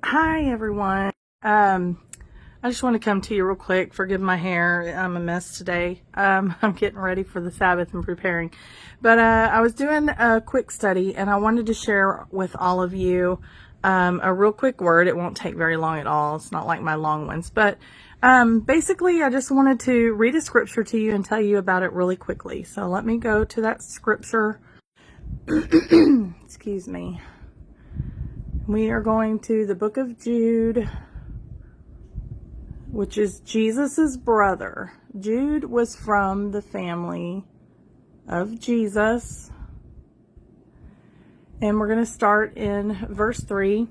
Hi everyone. I just want to come to you real quick. Forgive my hair. I'm a mess today. I'm getting ready for the Sabbath and preparing. But I was doing a quick study and I wanted to share with all of you a real quick word. It won't take very long at all. It's not like my long ones. But basically, I just wanted to read a scripture to you and tell you about it really quickly. So let me go to that scripture. Excuse me. We are going to the book of Jude, which is Jesus's brother. Jude was from the family of Jesus. And we're going to start in verse 3.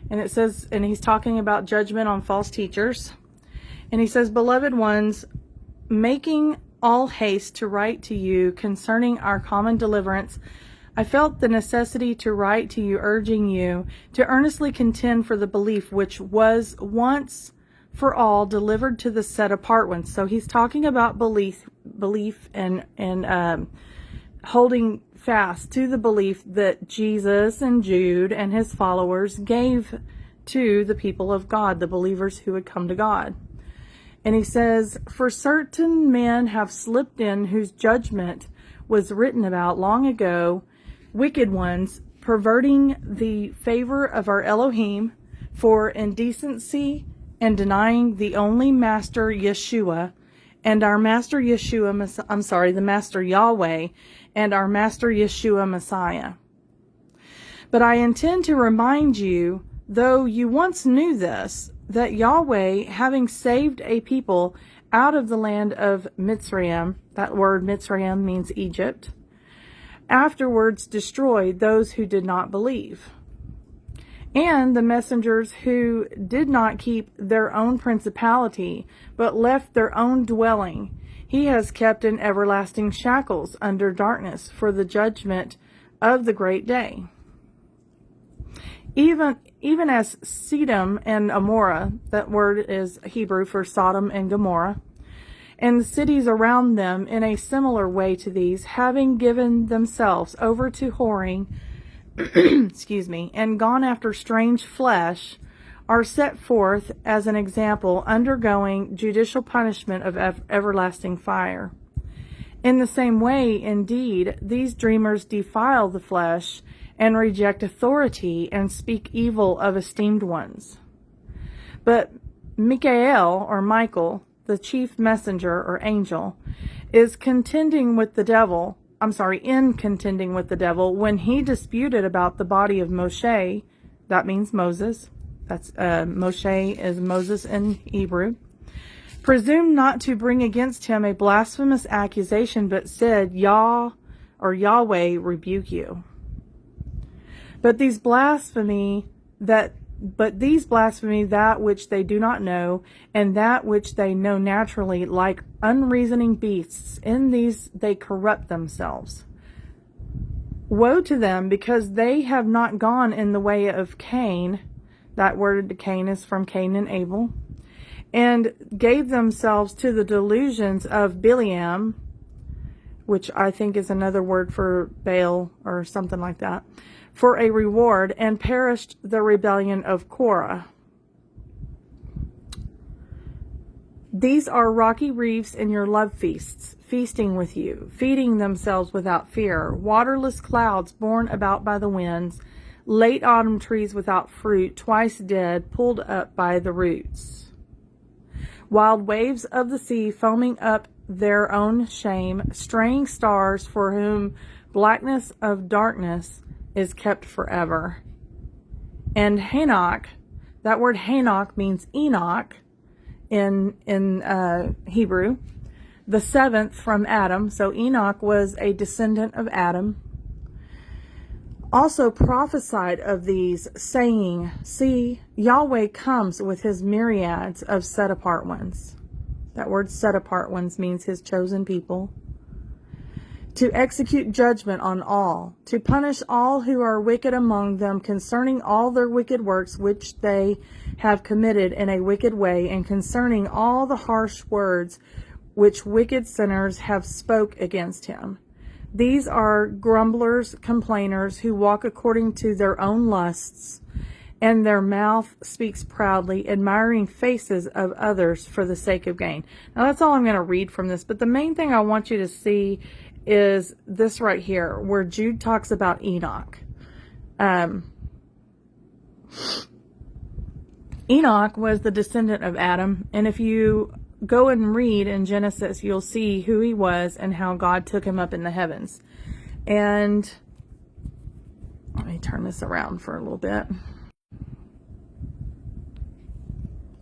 And it says, and he's talking about judgment on false teachers. And he says, "Beloved ones, making all haste to write to you concerning our common deliverance, I felt the necessity to write to you, urging you to earnestly contend for the belief which was once for all delivered to the set apart ones." So he's talking about belief and holding fast to the belief that Jesus and Jude and his followers gave to the people of God, the believers who had come to God. And he says, "For certain men have slipped in whose judgment was written about long ago, wicked ones, perverting the favor of our Elohim for indecency and denying the only Master Yeshua and our Master Yeshua, the Master Yahweh and our Master Yeshua Messiah. But I intend to remind you, though you once knew this, that Yahweh, having saved a people out of the land of Mitzrayim," that word Mitzrayim means Egypt, "afterwards destroyed those who did not believe. And the messengers who did not keep their own principality, but left their own dwelling, he has kept in everlasting shackles under darkness for the judgment of the great day. Even as Sodom and Gomorrah," that word is Hebrew for Sodom and Gomorrah, "and the cities around them in a similar way to these, having given themselves over to whoring, and gone after strange flesh, are set forth as an example, undergoing judicial punishment of everlasting fire. In the same way, indeed, these dreamers defile the flesh and reject authority and speak evil of esteemed ones. But Michael, the chief messenger or angel, is in contending with the devil when he disputed about the body of Moshe." That means Moses. That's Moshe is Moses in Hebrew. "Presumed not to bring against him a blasphemous accusation, but said, Yahweh rebuke you. But these blasphemy that which they do not know, and that which they know naturally, like unreasoning beasts. In these they corrupt themselves. Woe to them, because they have not gone in the way of Cain," that word Cain is from Cain and Abel, "and gave themselves to the delusions of Balaam," which I think is another word for Baal or something like that, "for a reward, and perished the rebellion of Korah. These are rocky reefs in your love feasts, feasting with you, feeding themselves without fear, waterless clouds borne about by the winds, late autumn trees without fruit, twice dead, pulled up by the roots. Wild waves of the sea foaming up their own shame, straying stars for whom blackness of darkness is kept forever. And Hanok," that word Hanok means Enoch in Hebrew, "the seventh from Adam," so Enoch was a descendant of Adam, "also prophesied of these, saying, See, Yahweh comes with his myriads of set apart ones." That word set apart ones means his chosen people. "To execute judgment on all, to punish all who are wicked among them concerning all their wicked works which they have committed in a wicked way, and concerning all the harsh words which wicked sinners have spoke against him. These are grumblers, complainers, who walk according to their own lusts, and their mouth speaks proudly, admiring faces of others for the sake of gain. Now that's all I'm going to read from this, but the main thing I want you to see is this right here, where Jude talks about Enoch. Enoch was the descendant of Adam, and if you go and read in Genesis, you'll see who he was and how God took him up in the heavens. And let me turn this around for a little bit.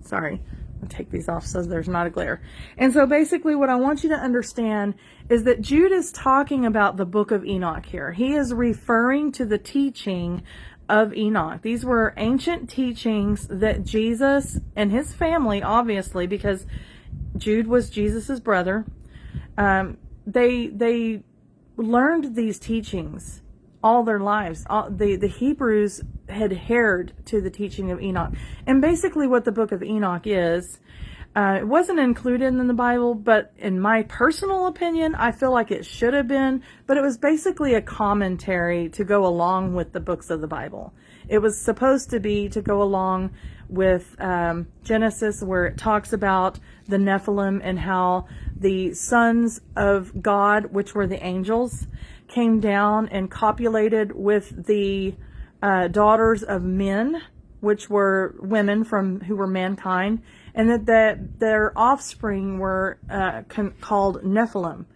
Sorry, I'll take these off so there's not a glare. And so basically what I want you to understand is that Jude is talking about the book of Enoch here. He is referring to the teaching of Enoch. These were ancient teachings that Jesus and his family, obviously, because Jude was Jesus's brother, they learned these teachings all their lives. The Hebrews had adhered to the teaching of Enoch. And basically what the book of Enoch is, it wasn't included in the Bible, but in my personal opinion, I feel like it should have been, but it was basically a commentary to go along with the books of the Bible. It was supposed to be to go along with Genesis, where it talks about the Nephilim and how the sons of God, which were the angels, came down and copulated with the daughters of men, which were women who were mankind, and that their offspring were called Nephilim.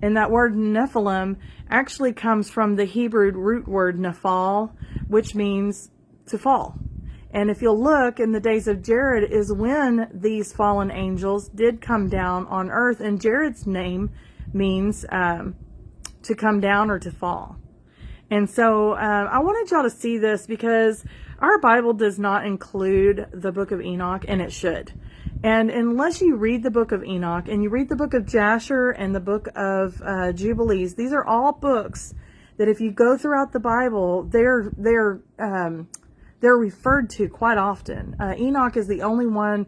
And that word Nephilim actually comes from the Hebrew root word nephal, which means to fall. And if you'll look, in the days of Jared is when these fallen angels did come down on earth, and Jared's name means to come down or to fall. And so I wanted y'all to see this because our Bible does not include the book of Enoch, and it should. And unless you read the book of Enoch and you read the book of Jasher and the book of Jubilees, these are all books that if you go throughout the Bible, they're referred to quite often. Enoch is the only one,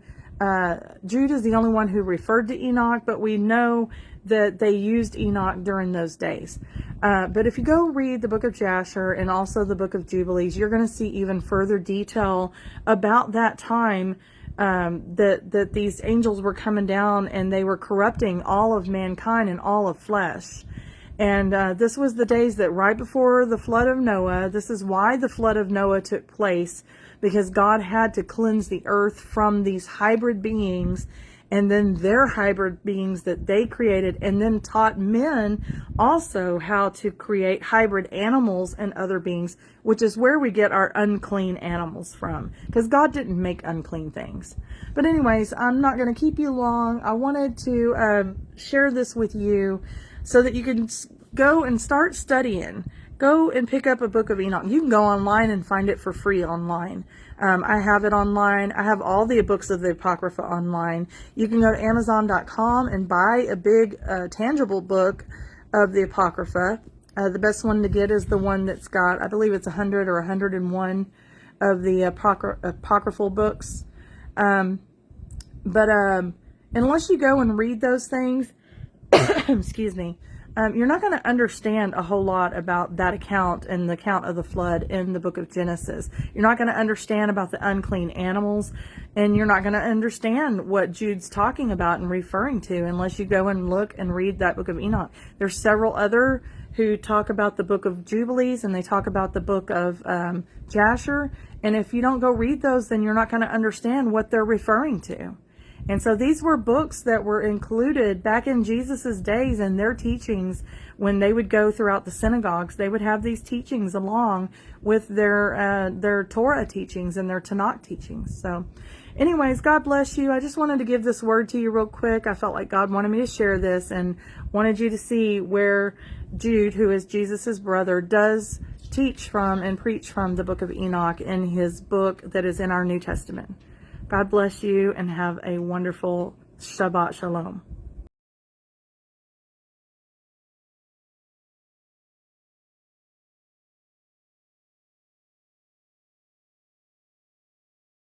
Jude is the only one who referred to Enoch, but we know that they used Enoch during those days. But if you go read the book of Jasher and also the book of Jubilees, you're going to see even further detail about that time that these angels were coming down and they were corrupting all of mankind and all of flesh. And this was the days that right before the flood of Noah. This is why the flood of Noah took place, because God had to cleanse the earth from these hybrid beings, and then their hybrid beings that they created, and then taught men also how to create hybrid animals and other beings, which is where we get our unclean animals from, because God didn't make unclean things. But anyways, I'm not going to keep you long. I wanted to share this with you so that you can go and start studying. Go and pick up a book of Enoch. You can go online and find it for free online. I have it online. I have all the books of the Apocrypha online. You can go to Amazon.com and buy a big tangible book of the Apocrypha. The best one to get is the one that's got, I believe it's 100 or 101 of the apocryphal books. But unless you go and read those things, excuse me, you're not going to understand a whole lot about that account and the account of the flood in the book of Genesis. You're not going to understand about the unclean animals, and you're not going to understand what Jude's talking about and referring to unless you go and look and read that book of Enoch. There's several other who talk about the book of Jubilees, and they talk about the book of Jasher, and if you don't go read those, then you're not going to understand what they're referring to. And so these were books that were included back in Jesus's days and their teachings. When they would go throughout the synagogues, they would have these teachings along with their Torah teachings and their Tanakh teachings. So anyways, God bless you. I just wanted to give this word to you real quick. I felt like God wanted me to share this and wanted you to see where Jude, who is Jesus's brother, does teach from and preach from the book of Enoch in his book that is in our New Testament. God bless you and have a wonderful Shabbat Shalom.